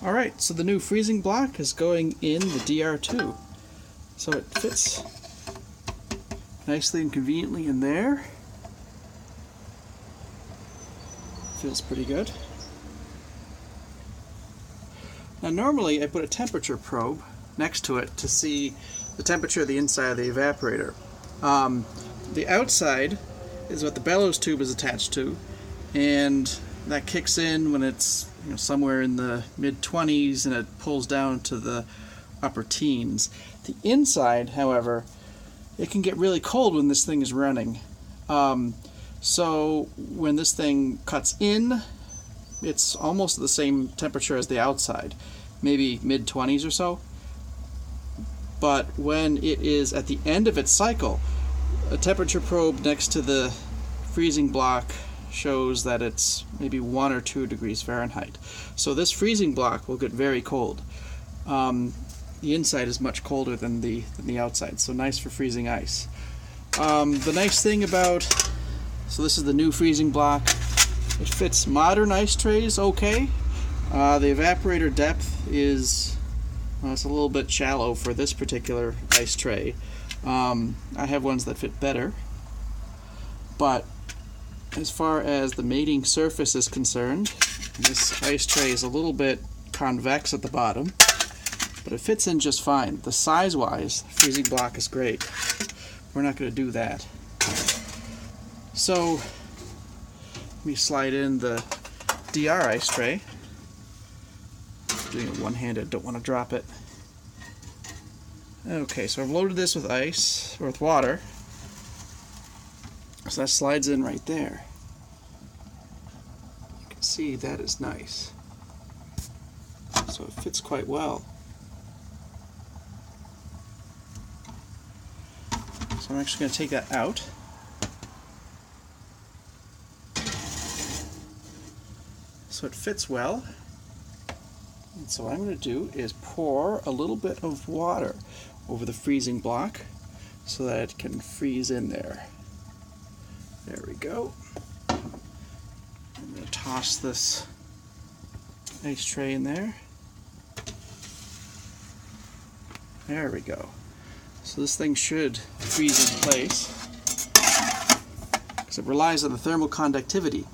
Alright, so the new freezing block is going in the DR2. So it fits nicely and conveniently in there. Feels pretty good. Now normally I put a temperature probe next to it to see the temperature of the inside of the evaporator. The outside is what the bellows tube is attached to, and that kicks in when it's somewhere in the mid-20s and it pulls down to the upper teens. The inside, however, it can get really cold when this thing is running. So when this thing cuts in, it's almost the same temperature as the outside, maybe mid-20s or so. But when it is at the end of its cycle, a temperature probe next to the freezing block shows that it's maybe 1 or 2 degrees Fahrenheit. So this freezing block will get very cold. The inside is much colder than the outside, so nice for freezing ice. The nice thing about, so this is the new freezing block. It fits modern ice trays okay. The evaporator depth is it's a little bit shallow for this particular ice tray. I have ones that fit better, but as far as the mating surface is concerned, this ice tray is a little bit convex at the bottom, but it fits in just fine. The size-wise, the freezing block is great. We're not going to do that. So let me slide in the DR ice tray. Doing it one-handed, don't want to drop it. Okay, so I've loaded this with ice, or with water. So that slides in right there. You can see that is nice. So it fits quite well. So I'm actually going to take that out. So it fits well. And so what I'm going to do is pour a little bit of water over the freezing block so that it can freeze in there. There we go. I'm going to toss this ice tray in there. There we go. So this thing should freeze in place because it relies on the thermal conductivity.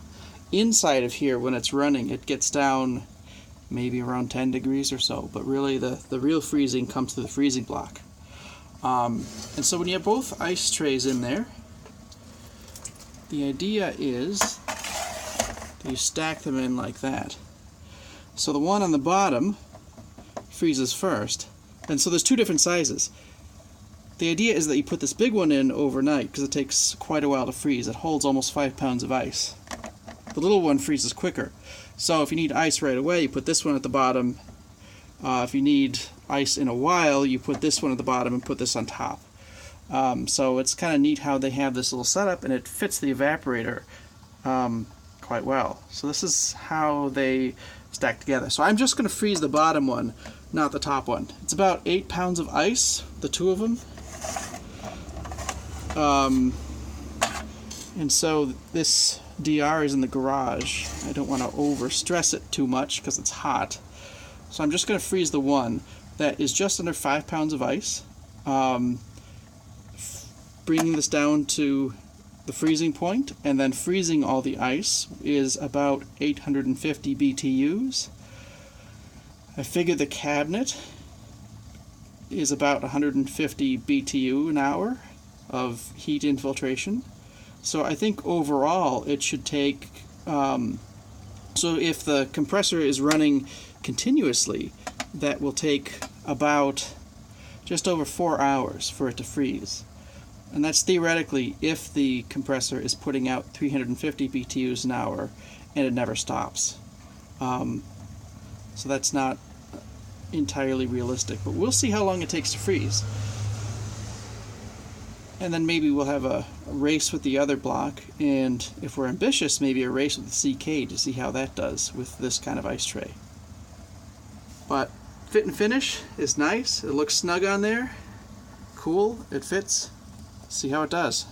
Inside of here, when it's running, it gets down maybe around 10 degrees or so, but really the real freezing comes through the freezing block. And so when you have both ice trays in there, the idea is that you stack them in like that. So the one on the bottom freezes first, and so there's two different sizes. The idea is that you put this big one in overnight because it takes quite a while to freeze. It holds almost 5 pounds of ice. The little one freezes quicker. So if you need ice right away, you put this one at the bottom. If you need ice in a while, you put this one at the bottom and put this on top. So it's kind of neat how they have this little setup, and it fits the evaporator quite well. So this is how they stack together. So I'm just going to freeze the bottom one, not the top one. It's about 8 pounds of ice, the two of them. And so this DR is in the garage. I don't want to overstress it too much because it's hot. So I'm just going to freeze the one that is just under 5 pounds of ice. Bringing this down to the freezing point and then freezing all the ice is about 850 BTUs. I figure the cabinet is about 150 BTU an hour of heat infiltration. So I think overall it should take, so if the compressor is running continuously, that will take about just over 4 hours for it to freeze. And that's theoretically if the compressor is putting out 350 BTUs an hour and it never stops. So that's not entirely realistic, but we'll see how long it takes to freeze. And then maybe we'll have a race with the other block, and if we're ambitious, maybe a race with the CK to see how that does with this kind of ice tray. But fit and finish is nice. It looks snug on there. Cool. It fits. See how it does.